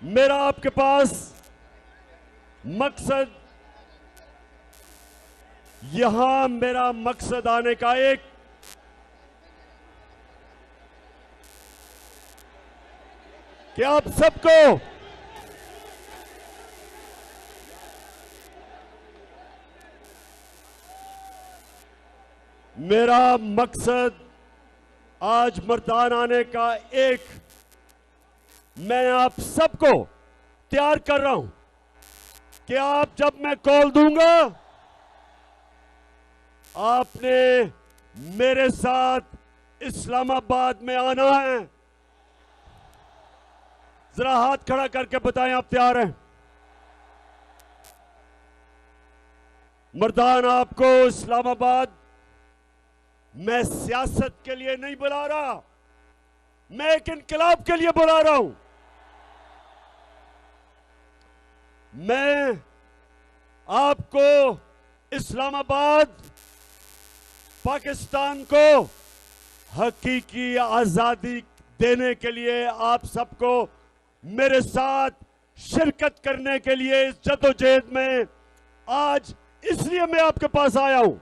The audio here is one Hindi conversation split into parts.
मेरा आपके पास मकसद, यहां मेरा मकसद आने का एक कि आप सबको मेरा मकसद आज मर्दान आने का एक, मैं आप सबको तैयार कर रहा हूं कि आप जब मैं कॉल दूंगा आपने मेरे साथ इस्लामाबाद में आना है। जरा हाथ खड़ा करके बताएं आप तैयार हैं। मर्दान आपको इस्लामाबाद मैं सियासत के लिए नहीं बुला रहा, मैं एक इनकलाब के लिए बुला रहा हूं। मैं आपको इस्लामाबाद पाकिस्तान को हकीकी आजादी देने के लिए आप सबको मेरे साथ शिरकत करने के लिए इस जद्दोजहद में आज इसलिए मैं आपके पास आया हूं।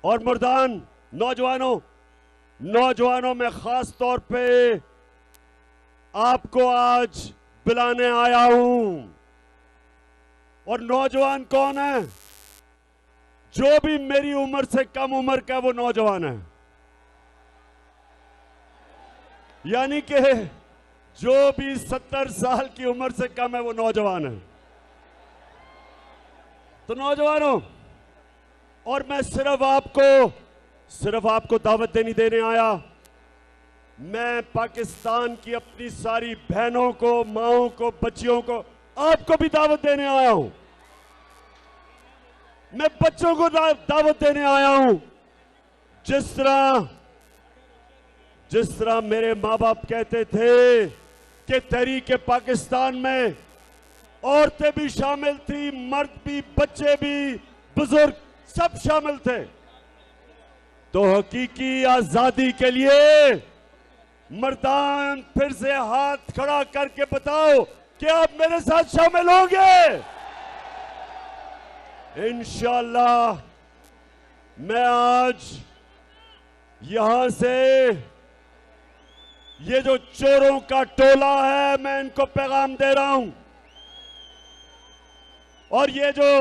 और मर्दान नौजवानों में खास तौर पे आपको आज बुलाने आया हूं। और नौजवान कौन है? जो भी मेरी उम्र से कम उम्र का वो नौजवान है, यानी कि जो भी 70 साल की उम्र से कम है वो नौजवान है। तो नौजवानों, और मैं सिर्फ आपको दावत देने आया। मैं पाकिस्तान की अपनी सारी बहनों को, माओं को, बच्चियों को, आपको भी दावत देने आया हूं। मैं बच्चों को दावत देने आया हूं। जिस तरह मेरे माँ बाप कहते थे कि तहरीक पाकिस्तान में औरतें भी शामिल थी, मर्द भी, बच्चे भी, बुजुर्ग सब शामिल थे। तो हकीकी आजादी के लिए मर्दान फिर से हाथ खड़ा करके बताओ कि आप मेरे साथ शामिल होंगे। इंशाअल्लाह मैं आज यहां से ये जो चोरों का टोला है, मैं इनको पैगाम दे रहा हूं। और ये जो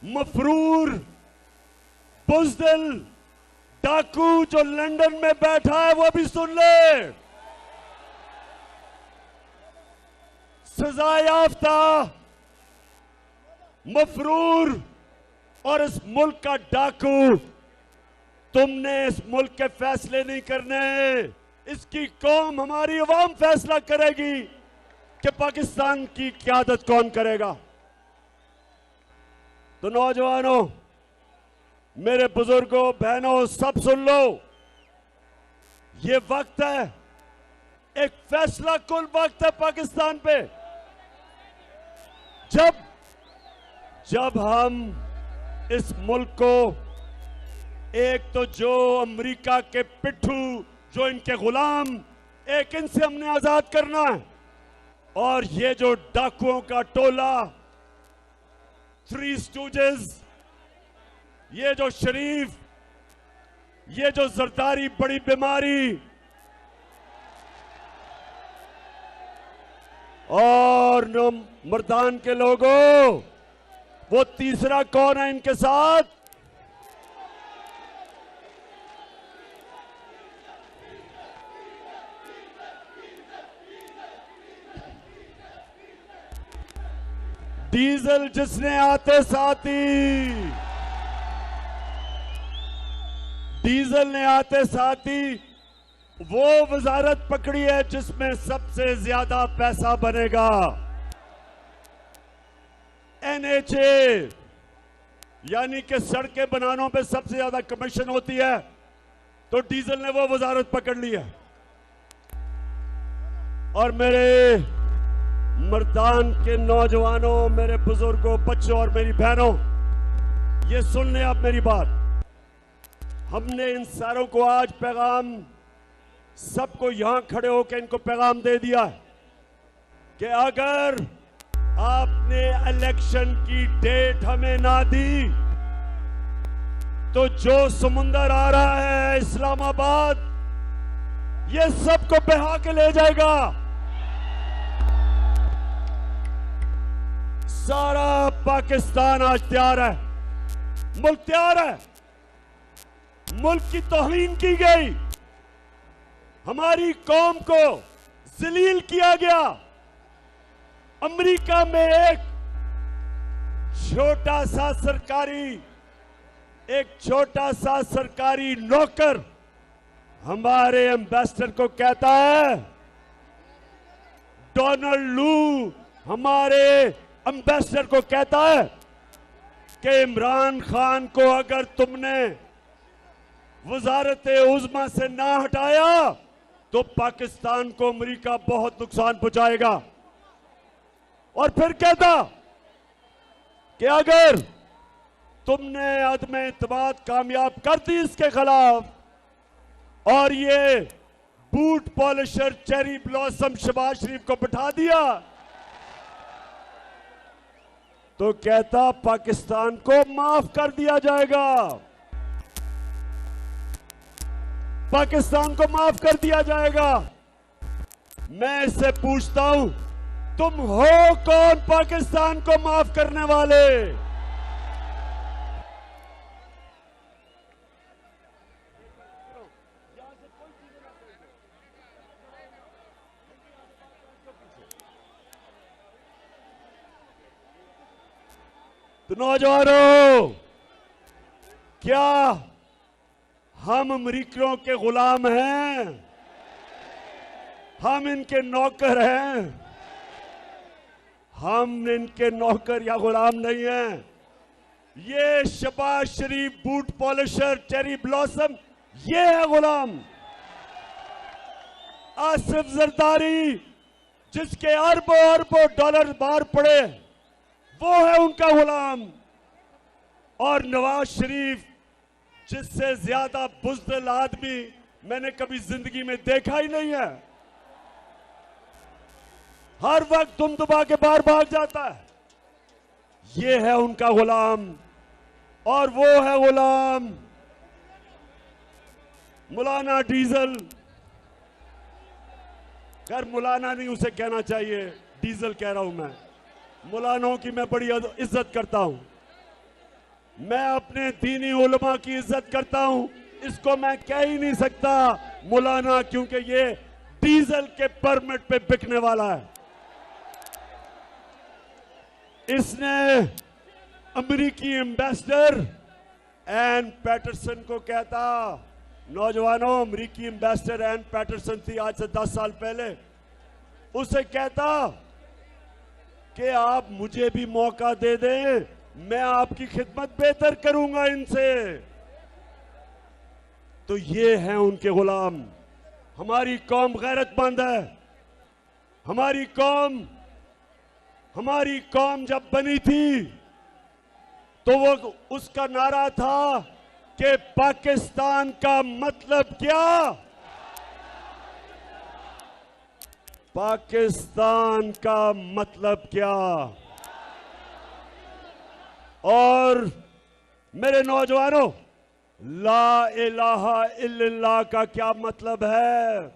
मफरूर बुज़दिल डाकू जो लंदन में बैठा है वो भी सुन ले। सजा याफ्ता मफरूर और इस मुल्क का डाकू, तुमने इस मुल्क के फैसले नहीं करने। इसकी कौम, हमारी अवाम फैसला करेगी कि पाकिस्तान की क़यादत कौन करेगा। तो नौजवानों, मेरे बुजुर्गों, बहनों, सब सुन लो। ये वक्त है, एक फैसला कुल वक्त है पाकिस्तान पे। जब हम इस मुल्क को, एक तो जो अमेरिका के पिट्ठू, जो इनके गुलाम, एक इनसे हमने आजाद करना है। और ये जो डाकुओं का टोला, थ्री स्टूजेस, ये जो शरीफ, ये जो जरदारी बड़ी बीमारी, और मर्दान के लोगों, वो तीसरा कौन है इनके साथ? डीजल जिसने आते साथ ही, डीजल ने आते साथ ही वो वजारत पकड़ी है जिसमें सबसे ज्यादा पैसा बनेगा। NHA, यानी कि सड़कें बनाने पे सबसे ज्यादा कमीशन होती है, तो डीजल ने वो वजारत पकड़ ली है। और मेरे मर्दान के नौजवानों, मेरे बुजुर्गों, बच्चों और मेरी बहनों, ये सुन लें आप मेरी बात। हमने इन सारों को आज पैगाम सबको यहां खड़े होकर इनको पैगाम दे दिया है कि अगर आपने इलेक्शन की डेट हमें ना दी तो जो समुंदर आ रहा है इस्लामाबाद, ये सबको बहा के ले जाएगा। सारा पाकिस्तान आज तैयार है, मुल्क तैयार है। मुल्क की तौहीन की गई, हमारी कौम को जलील किया गया। अमेरिका में एक छोटा सा सरकारी नौकर हमारे एम्बेसडर को कहता है, डोनाल्ड लू हमारे एम्बेसडर को कहता है कि इमरान खान को अगर तुमने वजारत उज़्मा से ना हटाया तो पाकिस्तान को अमेरिका बहुत नुकसान पहुंचाएगा। और फिर कहता कि अगर तुमने अदम इत्मीनान कामयाब कर दी इसके खिलाफ और ये boot polisher cherry blossom Shehbaz Sharif को बिठा दिया तो कहता पाकिस्तान को माफ कर दिया जाएगा, पाकिस्तान को माफ कर दिया जाएगा। मैं इससे पूछता हूं, तुम हो कौन पाकिस्तान को माफ करने वाले? तो नौजवानों, क्या हम अमेरिकियों के गुलाम हैं? हम इनके नौकर हैं? हम इनके नौकर या गुलाम नहीं हैं। ये शहबाज शरीफ बूट पॉलिशर चेरी ब्लॉसम ये है गुलाम। आसिफ जरदारी जिसके अरबों अरबों डॉलर बाहर पड़े वो है उनका गुलाम। और नवाज शरीफ जिससे ज्यादा बुज़दिल आदमी मैंने कभी जिंदगी में देखा ही नहीं है, हर वक्त तुम दबा के बाहर भाग जाता है, ये है उनका गुलाम। और वो है गुलाम मौलाना डीजल। खैर मौलाना नहीं उसे कहना चाहिए, डीजल कह रहा हूं मैं। मौलानाओं की मैं बड़ी इज्जत करता हूं, मैं अपने दीनी उलमा की इज्जत करता हूं, इसको मैं कह ही नहीं सकता मौलाना, क्योंकि ये डीजल के परमिट पे बिकने वाला है। इसने अमेरिकी एम्बेसडर एन पैटरसन को कहता, नौजवानों अमेरिकी एम्बेसडर एन पैटरसन थी आज से 10 साल पहले, उसे कहता कि आप मुझे भी मौका दे दें, मैं आपकी खिदमत बेहतर करूंगा इनसे। तो ये हैं उनके गुलाम। हमारी कौम गैरतमंद है। हमारी कौम जब बनी थी तो वो उसका नारा था कि पाकिस्तान का मतलब क्या? पाकिस्तान का मतलब क्या? और मेरे नौजवानों, ला इलाहा इल्लल्लाह का क्या मतलब है?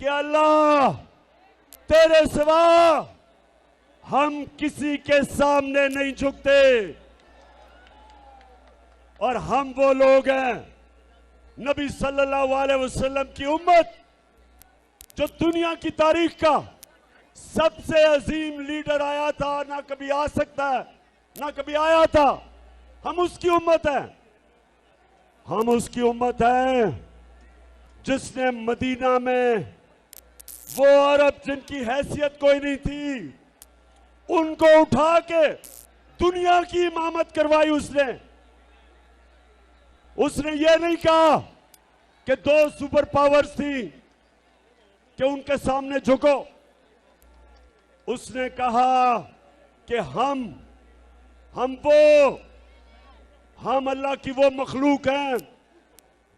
कि अल्लाह तेरे सिवा हम किसी के सामने नहीं झुकते। और हम वो लोग हैं, नबी सल्लल्लाहु अलैहि वसल्लम की उम्मत, जो दुनिया की तारीख का सबसे अजीम लीडर आया था, ना कभी आ सकता है, ना कभी आया था। हम उसकी उम्मत है। हम उसकी उम्मत है जिसने मदीना में वो अरब जिनकी हैसियत कोई नहीं थी, उनको उठा के दुनिया की इमामत करवाई। उसने ये नहीं कहा कि 2 सुपर पावर्स थी कि उनके सामने झुको। उसने कहा कि हम अल्लाह की वो मखलूक हैं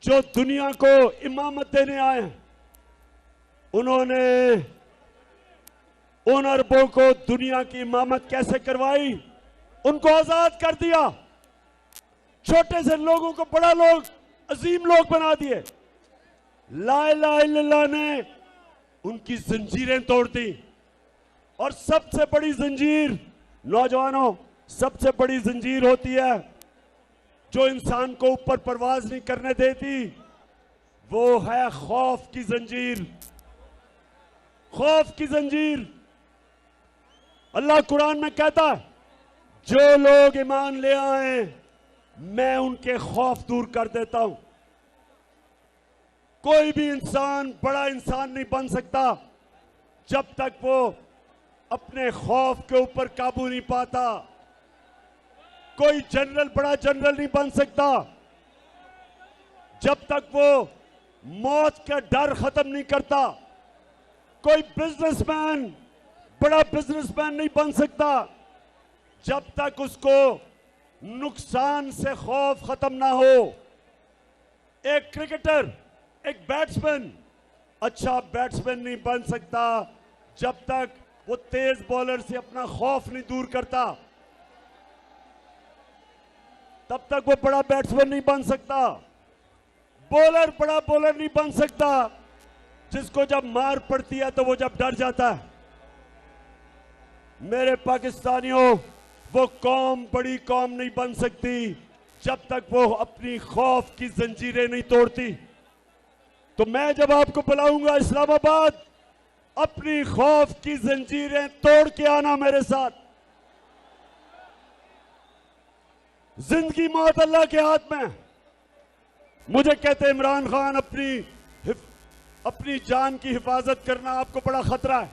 जो दुनिया को इमामत देने आए हैं, उन्होंने उन अरबों को दुनिया की इमामत कैसे करवाई? उनको आजाद कर दिया, छोटे से लोगों को बड़ा लोग, अजीम लोग बना दिए। ला इलाहा इल्लल्लाह ने उनकी जंजीरें तोड़ दी। और सबसे बड़ी जंजीर, नौजवानों, सबसे बड़ी जंजीर होती है जो इंसान को ऊपर परवाज नहीं करने देती, वो है खौफ की जंजीर। खौफ की जंजीर। अल्लाह कुरान में कहता है, जो लोग ईमान ले आए मैं उनके खौफ दूर कर देता हूं। कोई भी इंसान बड़ा इंसान नहीं बन सकता जब तक वो अपने खौफ के ऊपर काबू नहीं पाता। कोई जनरल बड़ा जनरल नहीं बन सकता जब तक वो मौत का डर खत्म नहीं करता। कोई बिजनेसमैन बड़ा बिजनेसमैन नहीं बन सकता जब तक उसको नुकसान से खौफ खत्म ना हो। एक क्रिकेटर, एक बैट्समैन अच्छा बैट्समैन नहीं बन सकता जब तक वो तेज बॉलर से अपना खौफ नहीं दूर करता। तब तक वो बड़ा बैट्समैन नहीं बन सकता। बॉलर बड़ा बॉलर नहीं बन सकता जिसको जब मार पड़ती है तो वो जब डर जाता है। मेरे पाकिस्तानियों, वो कौम बड़ी कौम नहीं बन सकती जब तक वो अपनी खौफ की जंजीरें नहीं तोड़ती। तो मैं जब आपको बुलाऊंगा इस्लामाबाद, अपनी खौफ की जंजीरें तोड़ के आना मेरे साथ। जिंदगी मौत अल्लाह के हाथ में। मुझे कहते इमरान खान, अपनी जान की हिफाजत करना आपको बड़ा खतरा है।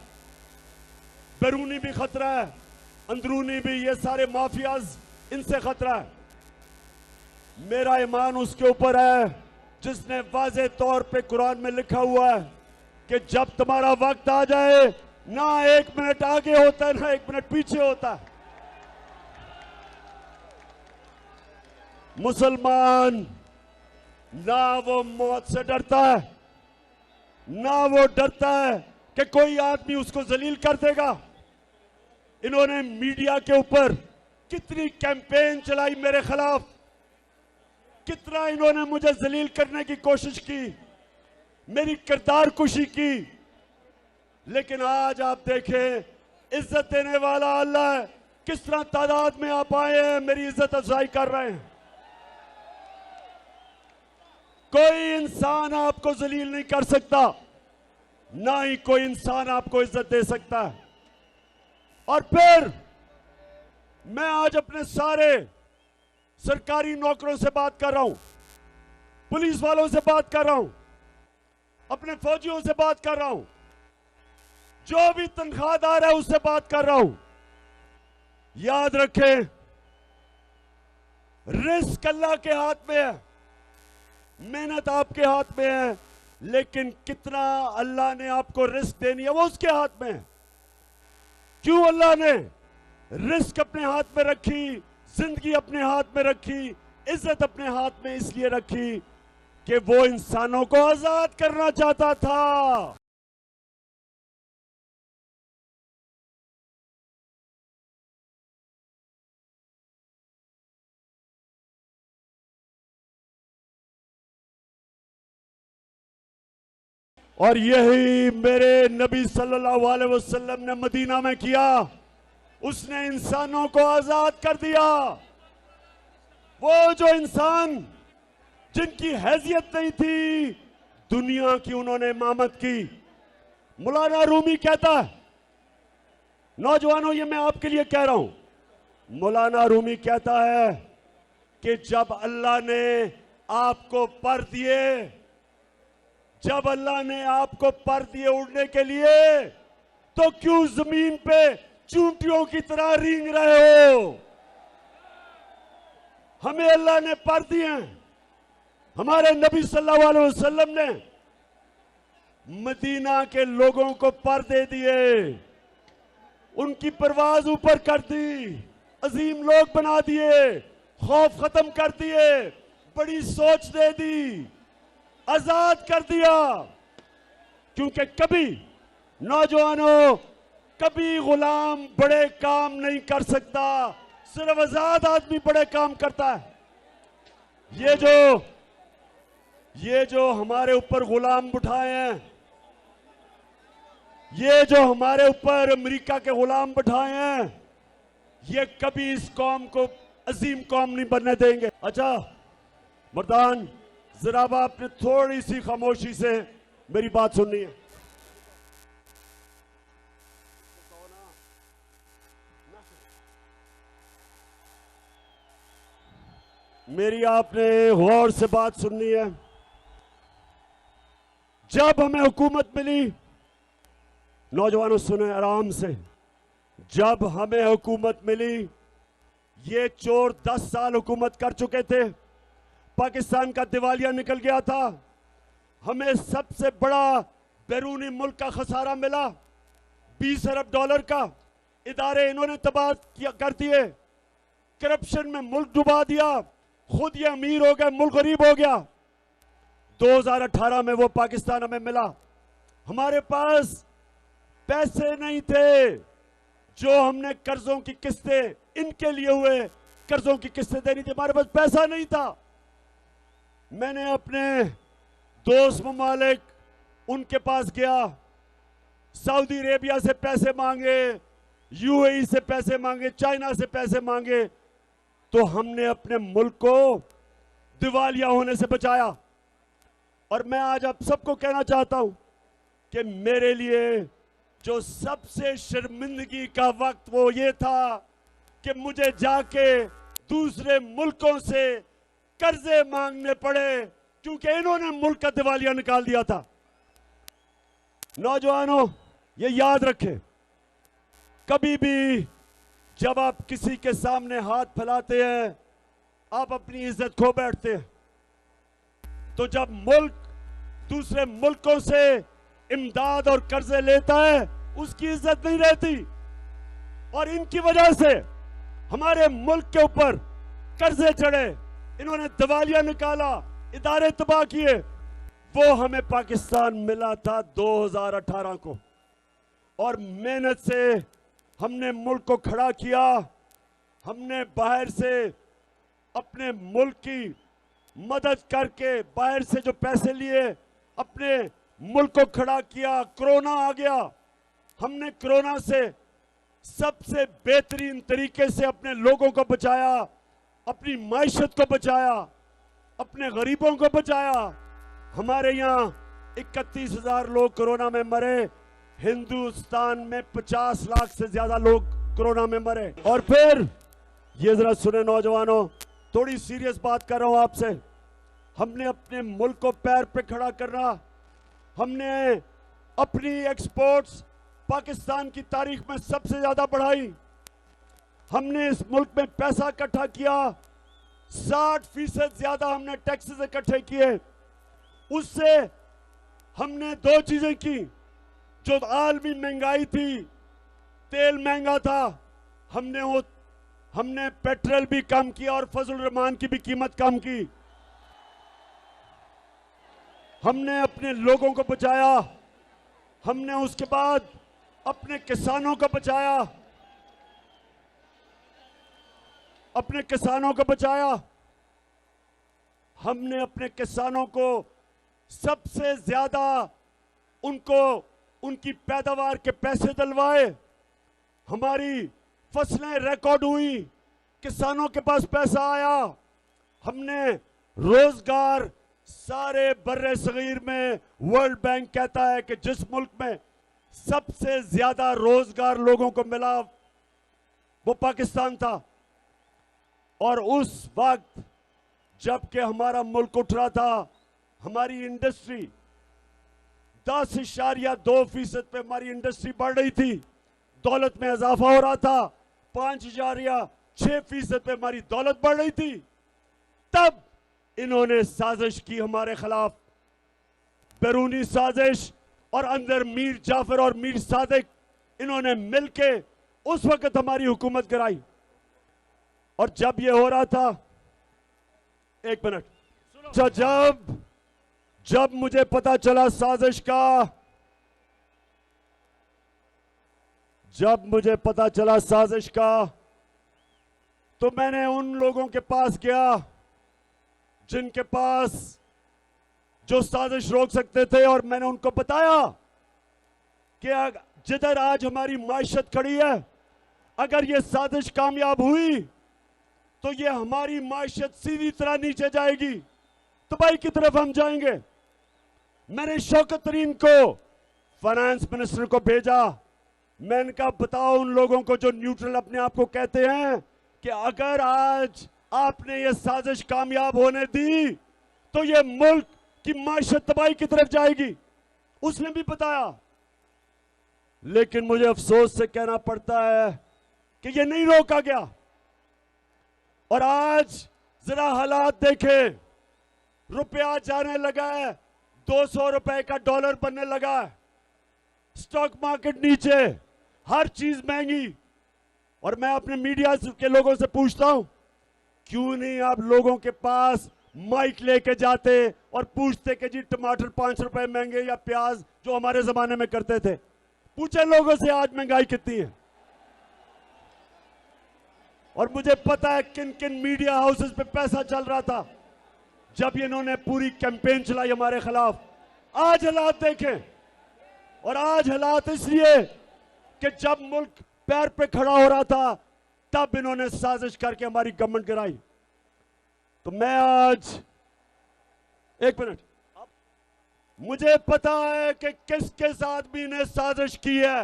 बैरूनी भी खतरा है, अंदरूनी भी। ये सारे माफियाज, इनसे खतरा है। मेरा ईमान उसके ऊपर है जिसने वाज़े तौर पे कुरान में लिखा हुआ है कि जब तुम्हारा वक्त आ जाए, ना 1 मिनट आगे होता है ना 1 मिनट पीछे होता है। मुसलमान ना वो मौत से डरता है, ना वो डरता है कि कोई आदमी उसको जलील कर देगा। इन्होंने मीडिया के ऊपर कितनी कैंपेन चलाई मेरे खिलाफ, कितना इन्होंने मुझे जलील करने की कोशिश की, मेरी किरदार कुशी की। लेकिन आज आप देखें, इज्जत देने वाला अल्लाह है। किस तरह तादाद में आप आए हैं, मेरी इज्जत अफजाई कर रहे हैं। कोई इंसान आपको जलील नहीं कर सकता, ना ही कोई इंसान आपको इज्जत दे सकता है। और फिर मैं आज अपने सारे सरकारी नौकरों से बात कर रहा हूं, पुलिस वालों से बात कर रहा हूं, अपने फौजियों से बात कर रहा हूं, जो भी तनख्वाहदार है उससे बात कर रहा हूं। याद रखें, रिस्क अल्लाह के हाथ में है, मेहनत आपके हाथ में है, लेकिन कितना अल्लाह ने आपको रिस्क देनी है वो उसके हाथ में है। क्यों अल्लाह ने रिस्क अपने हाथ में रखी, जिंदगी अपने हाथ में रखी, इज्जत अपने हाथ में इसलिए रखी कि वो इंसानों को आजाद करना चाहता था। और यही मेरे नबी सल्लल्लाहु अलैहि वसल्लम ने मदीना में किया। उसने इंसानों को आजाद कर दिया। वो जो इंसान जिनकी हैसियत नहीं थी, दुनिया की उन्होंने इमामत की। मौलाना रूमी कहता है, नौजवानों ये मैं आपके लिए कह रहा हूं, मौलाना रूमी कहता है कि जब अल्लाह ने आपको पर दिए, जब अल्लाह ने आपको पर दिए उड़ने के लिए, तो क्यों जमीन पे चूंटियों की तरह रेंग रहे हो? हमें अल्लाह ने पर दिए हैं। हमारे नबी सल्लल्लाहु अलैहि वसल्लम ने मदीना के लोगों को पर दे दिए, उनकी परवाज ऊपर कर दी, अजीम लोग बना दिए, खौफ खत्म कर दिए, बड़ी सोच दे दी। आजाद कर दिया। क्योंकि कभी नौजवानों, कभी गुलाम बड़े काम नहीं कर सकता, सिर्फ आजाद आदमी बड़े काम करता है। ये जो हमारे ऊपर गुलाम बिठाए हैं, ये जो हमारे ऊपर अमेरिका के गुलाम बिठाए हैं, ये कभी इस कौम को अजीम कौम नहीं बनने देंगे। अच्छा मर्दान, जरा आपने थोड़ी सी खामोशी से मेरी बात सुननी है। मेरी आपने गौर से बात सुननी है। जब हमें हुकूमत मिली, नौजवानों सुने आराम से, जब हमें हुकूमत मिली, ये चोर 10 साल हुकूमत कर चुके थे, पाकिस्तान का दिवालिया निकल गया था, हमें सबसे बड़ा बैरूनी मुल्क का खसारा मिला, 20 अरब डॉलर का। इदारे इन्होंने तबाह कर दिए, करप्शन में मुल्क डुबा दिया, खुद ये अमीर हो गए, मुल्क गरीब हो गया। 2018 में वो पाकिस्तान हमें मिला, हमारे पास पैसे नहीं थे जो हमने कर्जों की किस्तें, इनके लिए हुए कर्जों की किस्तें देनी थी, हमारे पास पैसा नहीं था। मैंने अपने दोस्त ममालिक, उनके पास गया, सऊदी अरेबिया से पैसे मांगे, यूएई से पैसे मांगे, चाइना से पैसे मांगे, तो हमने अपने मुल्क को दिवालिया होने से बचाया। और मैं आज आप सबको कहना चाहता हूं कि मेरे लिए जो सबसे शर्मिंदगी का वक्त वो ये था कि मुझे जाके दूसरे मुल्कों से कर्जे मांगने पड़े, क्योंकि इन्होंने मुल्क का दिवालिया निकाल दिया था। नौजवानों, ये याद रखें, कभी भी जब आप किसी के सामने हाथ फैलाते हैं, आप अपनी इज्जत खो बैठते हैं। तो जब मुल्क दूसरे मुल्कों से इमदाद और कर्जे लेता है, उसकी इज्जत नहीं रहती। और इनकी वजह से हमारे मुल्क के ऊपर कर्जे चढ़े, इन्होंने दिवालिया निकाला, इदारे तबाह किए। वो हमें पाकिस्तान मिला था 2018 को, और मेहनत से हमने मुल्क को खड़ा किया। हमने बाहर से अपने मुल्क की मदद करके, बाहर से जो पैसे लिए, अपने मुल्क को खड़ा किया। कोरोना आ गया, हमने कोरोना से सबसे बेहतरीन तरीके से अपने लोगों को बचाया, अपनी माइशत को बचाया, अपने गरीबों को बचाया। हमारे यहाँ 31,000 लोग कोरोना में मरे, हिंदुस्तान में 50 लाख से ज्यादा लोग कोरोना में मरे। और फिर ये जरा सुने नौजवानों, थोड़ी सीरियस बात कर रहा हूं आपसे, हमने अपने मुल्क को पैर पे खड़ा करना, हमने अपनी एक्सपोर्ट्स पाकिस्तान की तारीख में सबसे ज्यादा बढ़ाई। हमने इस मुल्क में पैसा इकट्ठा किया, 60% ज्यादा हमने टैक्सेस इकट्ठे किए। उससे हमने 2 चीजें की, जो आलमी महंगाई थी, तेल महंगा था, हमने पेट्रोल भी कम किया और फजल रहमान की भी कीमत कम की। हमने अपने लोगों को बचाया, हमने उसके बाद अपने किसानों को बचाया, अपने किसानों को बचाया। हमने अपने किसानों को सबसे ज्यादा उनको उनकी पैदावार के पैसे दिलवाए, हमारी फसलें रिकॉर्ड हुई, किसानों के पास पैसा आया। हमने रोजगार सारे बर्रे सगीर में, वर्ल्ड बैंक कहता है कि जिस मुल्क में सबसे ज्यादा रोजगार लोगों को मिला वो पाकिस्तान था। और उस वक्त जबकि हमारा मुल्क उठ रहा था, हमारी इंडस्ट्री 10.2% पे हमारी इंडस्ट्री बढ़ रही थी, दौलत में इजाफा हो रहा था, 5.6% पे हमारी दौलत बढ़ रही थी। तब इन्होंने साजिश की हमारे खिलाफ, बैरूनी साजिश, और अंदर मीर जाफर और मीर सादिक इन्होंने मिलके उस वक्त हमारी हुकूमत कराई। और जब ये हो रहा था, एक मिनट, जब मुझे पता चला साजिश का, जब मुझे पता चला साजिश का, तो मैंने उन लोगों के पास गया जिनके पास जो साजिश रोक सकते थे, और मैंने उनको बताया कि जिधर आज हमारी माइशत खड़ी है, अगर ये साजिश कामयाब हुई तो ये हमारी माइशत सीधी तरह नीचे जाएगी, तबाही की तरफ हम जाएंगे। मैंने शौकत तरीन को, फाइनेंस मिनिस्टर को भेजा। मैंने कहा बताओ उन लोगों को जो न्यूट्रल अपने आप को कहते हैं कि अगर आज आपने ये साजिश कामयाब होने दी तो ये मुल्क की माइशत तबाही की तरफ जाएगी। उसने भी बताया, लेकिन मुझे अफसोस से कहना पड़ता है कि ये नहीं रोका गया। और आज जरा हालात देखें, रुपया जाने लगा है, 200 रुपए का डॉलर बनने लगा है, स्टॉक मार्केट नीचे, हर चीज महंगी। और मैं अपने मीडिया के लोगों से पूछता हूं, क्यों नहीं आप लोगों के पास माइक लेके जाते और पूछते कि जी टमाटर 5 रुपए महंगे या प्याज जो हमारे जमाने में करते थे। पूछे लोगों से आज महंगाई कितनी है। और मुझे पता है किन किन मीडिया हाउसेस पे पैसा चल रहा था जब इन्होंने पूरी कैंपेन चलाई हमारे खिलाफ। आज हालात देखें, और आज हालात इसलिए कि जब मुल्क पैर पे खड़ा हो रहा था तब इन्होंने साजिश करके हमारी गवर्नमेंट गिराई। तो मैं आज, एक मिनट, मुझे पता है कि किस किस आदमी ने साजिश की है।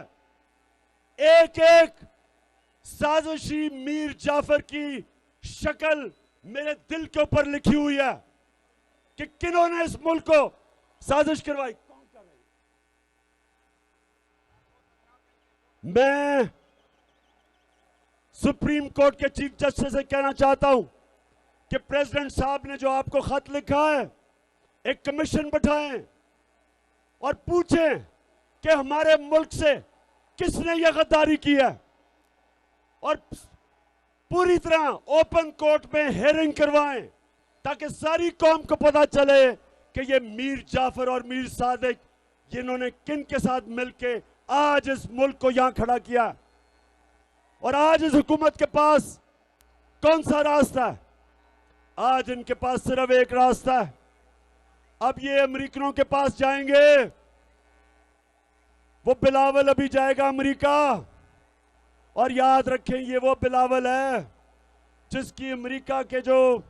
एक एक साजिशी मीर जाफर की शक्ल मेरे दिल के ऊपर लिखी हुई है कि किन्होंने इस मुल्क को साजिश करवाई। कौन कर रही? मैं सुप्रीम कोर्ट के चीफ जस्टिस से कहना चाहता हूं कि प्रेसिडेंट साहब ने जो आपको खत लिखा है, एक कमीशन बैठाएं और पूछें कि हमारे मुल्क से किसने यह गद्दारी की है, और पूरी तरह ओपन कोर्ट में हेयरिंग करवाएं ताकि सारी कौम को पता चले कि ये मीर जाफर और मीर सादिक जिन्होंने किन के साथ मिलके आज इस मुल्क को यहां खड़ा किया। और आज इस हुकूमत के पास कौन सा रास्ता है? आज इनके पास सिर्फ एक रास्ता है। अब ये अमेरिकनों के पास जाएंगे, वो बिलावल अभी जाएगा अमेरिका, और याद रखें ये वो बिलावल है जिसकी अमेरिका के जो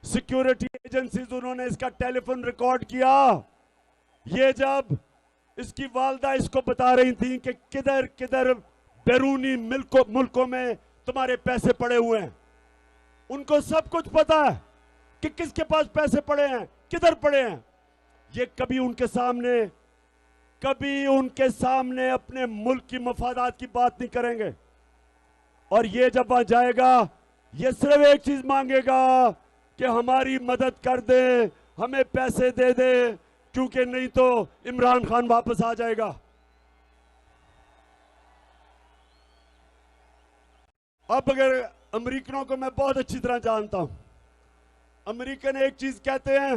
सिक्योरिटी एजेंसीज उन्होंने इसका टेलीफोन रिकॉर्ड किया। ये जब इसकी वालदा इसको बता रही थी कि किधर किधर बैरूनी मुल्कों में तुम्हारे पैसे पड़े हुए हैं, उनको सब कुछ पता है कि किसके पास पैसे पड़े हैं, किधर पड़े हैं। ये कभी उनके सामने अपने मुल्क की मफादात की बात नहीं करेंगे। और ये जब वहां जाएगा, ये सिर्फ एक चीज मांगेगा कि हमारी मदद कर दे, हमें पैसे दे दे, क्योंकि नहीं तो इमरान खान वापस आ जाएगा। अब अगर अमेरिकनों को मैं बहुत अच्छी तरह जानता हूं, अमेरिकन एक चीज कहते हैं,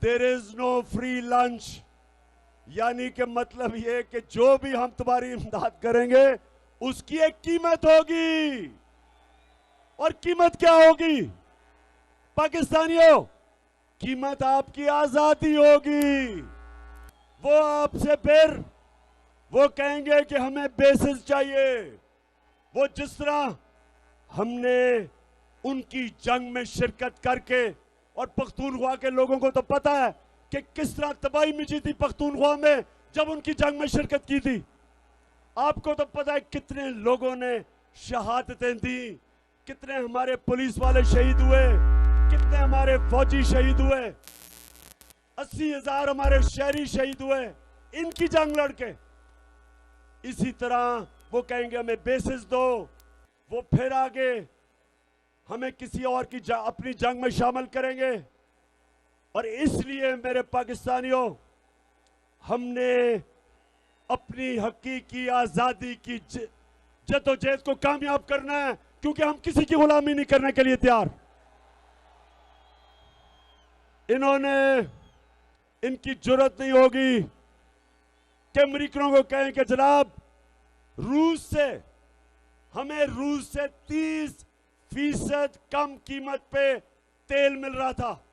there is no free lunch, यानी कि मतलब ये कि जो भी हम तुम्हारी इमदाद करेंगे उसकी एक कीमत होगी। और कीमत क्या होगी पाकिस्तानियों? कीमत आपकी आजादी होगी। वो आपसे फिर वो कहेंगे कि हमें बेसिस चाहिए। वो जिस तरह हमने उनकी जंग में शिरकत करके, और पख्तूनख्वा के लोगों को तो पता है कि किस तरह तबाही मची थी पख्तूनख्वा में जब उनकी जंग में शिरकत की थी। आपको तो पता है कितने लोगों ने शहादतें दी, कितने हमारे पुलिस वाले शहीद हुए, कितने हमारे फौजी शहीद हुए, 80,000 हमारे शहरी शहीद हुए इनकी जंग लड़के। इसी तरह वो कहेंगे हमें बेसिस दो, वो फिर आगे हमें किसी और की अपनी जंग में शामिल करेंगे। और इसलिए मेरे पाकिस्तानियों, हमने अपनी हकीकी आजादी की जद्दोजहद को कामयाब करना है, क्योंकि हम किसी की गुलामी नहीं करने के लिए तैयार। इन्होंने इनकी जरूरत नहीं होगी कि अमेरिकनों को कहें कि जनाब हमें रूस से 30% कम कीमत पे तेल मिल रहा था,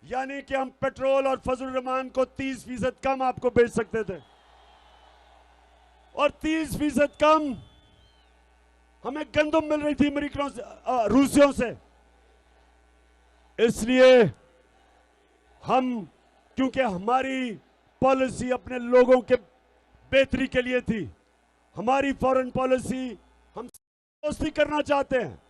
यानी कि हम पेट्रोल और फजल रहमान को 30% कम आपको बेच सकते थे, और 30% कम हमें गंदम मिल रही थी अमेरिकनों से, रूसियों से। इसलिए क्योंकि हमारी पॉलिसी अपने लोगों के बेहतरी के लिए थी, हमारी फॉरेन पॉलिसी हम दोस्ती करना चाहते हैं,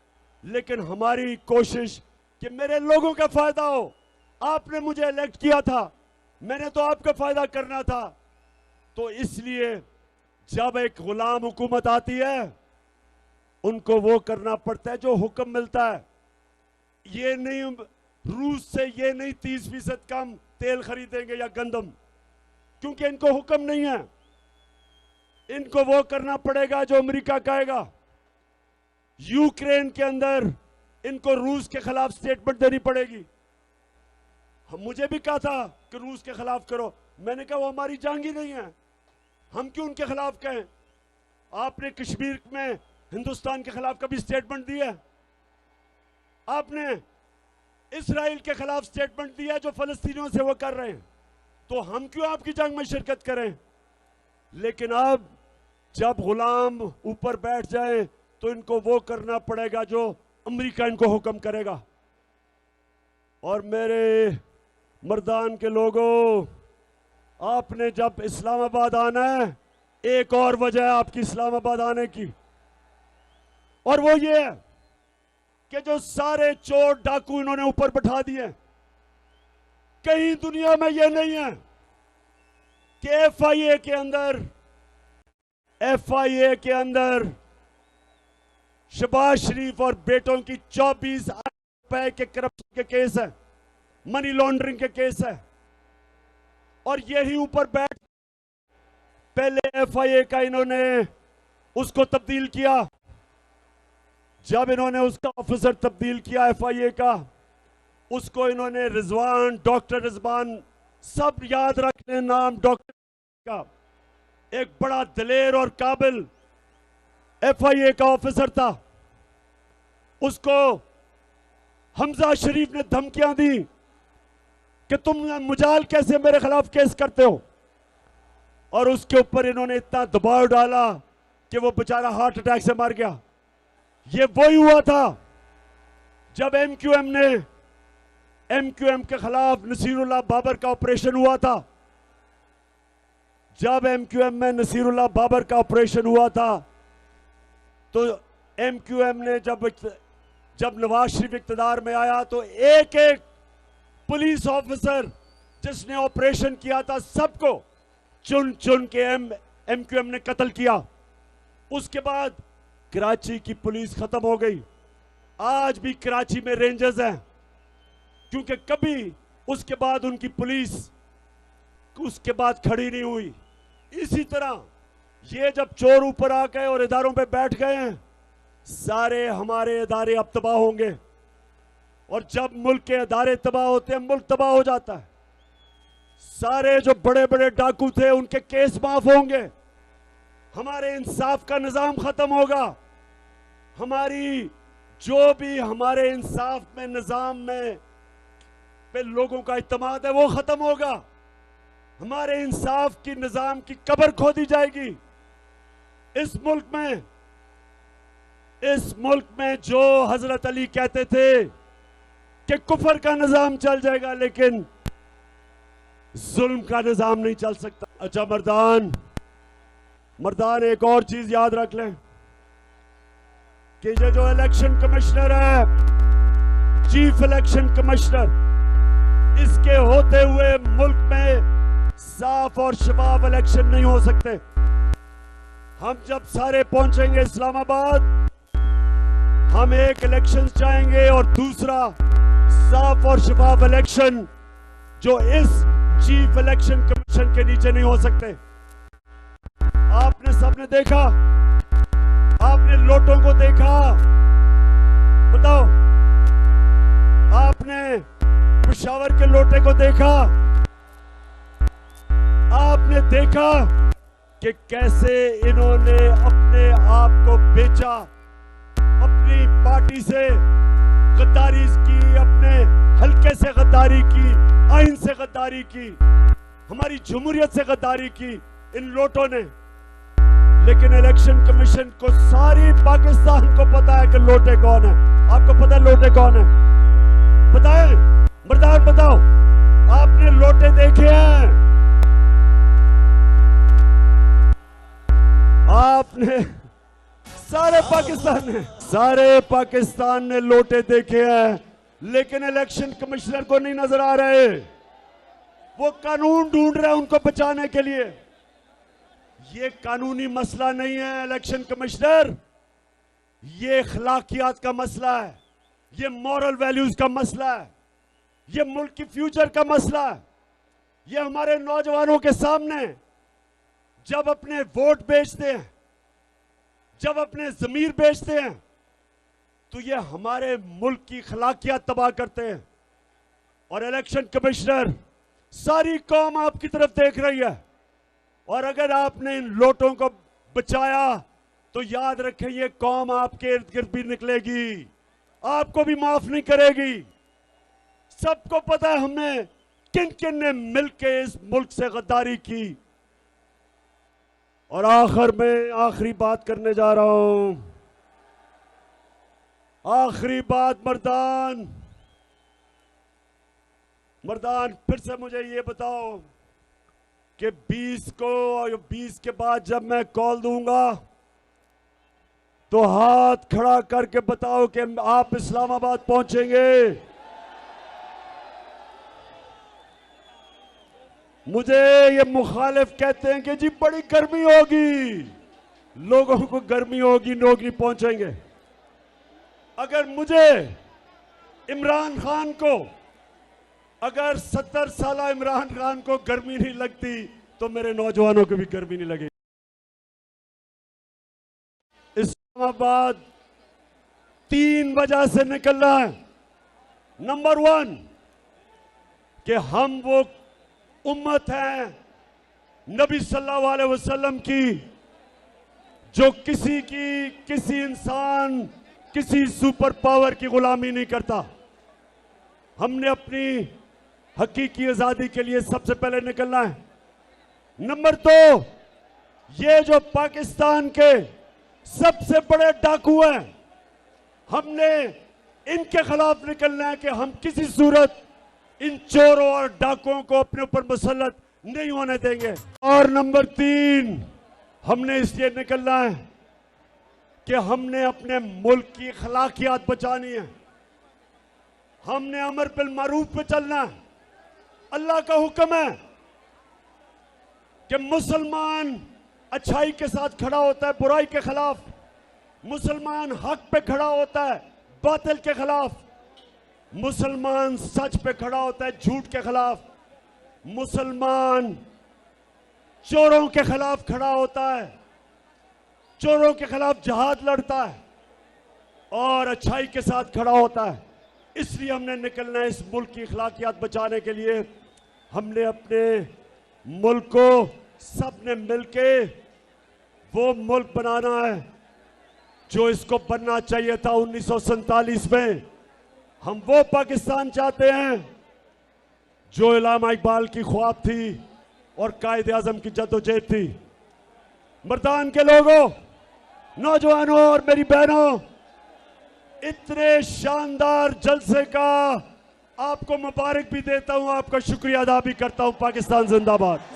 लेकिन हमारी कोशिश कि मेरे लोगों का फायदा हो। आपने मुझे इलेक्ट किया था, मैंने तो आपका फायदा करना था। तो इसलिए जब एक गुलाम हुकूमत आती है, उनको वो करना पड़ता है जो हुक्म मिलता है। ये नहीं, रूस से ये नहीं 30% कम तेल खरीदेंगे या गंदम, क्योंकि इनको हुक्म नहीं है। इनको वो करना पड़ेगा जो अमेरिका कहेगा। यूक्रेन के अंदर इनको रूस के खिलाफ स्टेटमेंट देनी पड़ेगी। मुझे भी कहा था कि रूस के खिलाफ करो, मैंने कहा वो हमारी जंग ही नहीं है, हम क्यों उनके खिलाफ कहें। आपने कश्मीर में हिंदुस्तान के खिलाफ कभी स्टेटमेंट दी है? आपने इसराइल के खिलाफ स्टेटमेंट दिया जो फलस्तीनियों से वो कर रहे हैं, तो हम क्यों आपकी जंग में शिरकत करें। लेकिन अब जब गुलाम ऊपर बैठ जाए तो इनको वो करना पड़ेगा जो अमेरिका इनको हुक्म करेगा। और मेरे मर्दान के लोगों, आपने जब इस्लामाबाद आना है, एक और वजह है आपकी इस्लामाबाद आने की, और वो ये है कि जो सारे चोर डाकू इन्होंने ऊपर बैठा दिए, कहीं दुनिया में ये नहीं है कि एफआईए के अंदर शहबाज शरीफ और बेटों की 24 अरब रुपए के करप्शन के केस है, मनी लॉन्ड्रिंग के केस है, और यही ऊपर बैठ पहले एफआईए का इन्होंने उसको तब्दील किया। जब इन्होंने उसका ऑफिसर तब्दील किया एफआईए का, उसको इन्होंने रिजवान, डॉक्टर रिजवान, सब याद रखने नाम डॉक्टर का, एक बड़ा दिलेर और काबिल एफआईए का ऑफिसर था। उसको हमजा शरीफ ने धमकियां दी कि तुम मुजाल कैसे मेरे खिलाफ केस करते हो, और उसके ऊपर इन्होंने इतना दबाव डाला कि वो बेचारा हार्ट अटैक से मर गया। ये वही हुआ था जब एमक्यूएम के खिलाफ नसीरुल्लाह बाबर का ऑपरेशन हुआ था। जब एमक्यूएम में नसीरुल्लाह बाबर का ऑपरेशन हुआ था, तो एमक्यूएम ने जब नवाज शरीफ इक्तदार में आया, तो एक एक पुलिस ऑफिसर जिसने ऑपरेशन किया था, सबको चुन चुन के एमक्यूएम ने कत्ल किया। उसके बाद कराची की पुलिस खत्म हो गई। आज भी कराची में रेंजर्स हैं, क्योंकि कभी उसके बाद उनकी पुलिस उसके बाद खड़ी नहीं हुई। इसी तरह ये जब चोर ऊपर आ गए और इदारों पे बैठ गए हैं, सारे हमारे इदारे अब तबाह होंगे, और जब मुल्क के इदारे तबाह होते हैं, मुल्क तबाह हो जाता है। सारे जो बड़े बड़े डाकू थे उनके केस माफ होंगे, हमारे इंसाफ का निजाम खत्म होगा, हमारी जो भी हमारे इंसाफ में निजाम में पे लोगों का इत्मीनान है वो खत्म होगा, हमारे इंसाफ की निजाम की कब्र खोदी जाएगी। इस मुल्क में जो हजरत अली कहते थे कि कुफर का निजाम चल जाएगा, लेकिन जुल्म का निजाम नहीं चल सकता। अच्छा मर्दान एक और चीज याद रख लें कि ये जो इलेक्शन कमिश्नर है, चीफ इलेक्शन कमिश्नर, इसके होते हुए मुल्क में साफ और शफाफ इलेक्शन नहीं हो सकते। हम जब सारे पहुंचेंगे इस्लामाबाद, हम एक इलेक्शन चाहेंगे और दूसरा साफ और शफाफ इलेक्शन जो इस चीफ इलेक्शन कमीशन के नीचे नहीं हो सकते। आपने सबने देखा, आपने लोटों को देखा, बताओ आपने पेशावर के लोटे को देखा, आपने देखा कि कैसे इन्होंने अपने आप को बेचा, अपनी पार्टी से गद्दारी की, अपने हल्के से गद्दारी की, आइन से गद्दारी की, हमारी जमहूरियत से गद्दारी की इन लोटों ने। लेकिन इलेक्शन कमीशन को, सारी पाकिस्तान को पता है कि लोटे कौन है। आपको पता है लोटे कौन है? बताएं, मर्दान बताओ, आपने लोटे देखे हैं? आपने सारे पाकिस्तान ने लोटे देखे हैं, लेकिन इलेक्शन कमिश्नर को नहीं नजर आ रहे। वो कानून ढूंढ रहे हैं उनको बचाने के लिए। ये कानूनी मसला नहीं है इलेक्शन कमिश्नर, ये अखलाकियात का मसला है, ये मॉरल वैल्यूज का मसला है, ये मुल्क की फ्यूचर का मसला है। ये हमारे नौजवानों के सामने जब अपने वोट बेचते हैं, जब अपने जमीर बेचते हैं, तो ये हमारे मुल्क की अखलाकियात तबाह करते हैं। और इलेक्शन कमिश्नर, सारी कौम आपकी तरफ देख रही है, और अगर आपने इन लोटों को बचाया तो याद रखें ये कौम आपके इर्द गिर्द भी निकलेगी, आपको भी माफ नहीं करेगी। सबको पता है हमने किन किन ने मिलकर इस मुल्क से गद्दारी की। और आखिर में आखिरी बात करने जा रहा हूं, आखिरी बात। मर्दान फिर से मुझे ये बताओ कि 20 को और 20 के बाद जब मैं कॉल दूंगा तो हाथ खड़ा करके बताओ कि आप इस्लामाबाद पहुंचेंगे। मुझे ये मुखालिफ कहते हैं कि जी बड़ी गर्मी होगी, लोगों को गर्मी होगी, लोग नहीं पहुंचेंगे। अगर मुझे इमरान खान को, अगर 70 साल इमरान खान को गर्मी नहीं लगती तो मेरे नौजवानों को भी गर्मी नहीं लगेगी। इस्लामाबाद 3 वजह से निकलना है। नंबर 1 कि हम वो उम्मत है नबी सल्लल्लाहु अलैहि वसल्लम की, जो किसी इंसान, किसी सुपर पावर की गुलामी नहीं करता। हमने अपनी हकीकी आजादी के लिए सबसे पहले निकलना है। नंबर 2, ये जो पाकिस्तान के सबसे बड़े डाकू हैं, हमने इनके खिलाफ निकलना है कि हम किसी सूरत इन चोरों और डाकुओं को अपने ऊपर मुसल्लत नहीं होने देंगे। और नंबर 3, हमने इसलिए निकलना है कि हमने अपने मुल्क की अखलाकियात बचानी है। हमने अमर बिल मारूफ पे चलना है। अल्लाह का हुक्म है कि मुसलमान अच्छाई के साथ खड़ा होता है बुराई के खिलाफ, मुसलमान हक पे खड़ा होता है बातिल के खिलाफ, मुसलमान सच पे खड़ा होता है झूठ के खिलाफ, मुसलमान चोरों के खिलाफ खड़ा होता है, चोरों के खिलाफ जहाद लड़ता है और अच्छाई के साथ खड़ा होता है। इसलिए हमने निकलना है इस मुल्क की अखलाकियात बचाने के लिए। हमने अपने मुल्क को सबने मिलके वो मुल्क बनाना है जो इसको बनना चाहिए था 1947 में। हम वो पाकिस्तान चाहते हैं जो इलामा इकबाल की ख्वाब थी और कायदे आजम की जद्दोजहद थी। मर्दान के लोगों, नौजवानों और मेरी बहनों, इतने शानदार जलसे का आपको मुबारक भी देता हूं, आपका शुक्रिया अदा भी करता हूं। पाकिस्तान जिंदाबाद।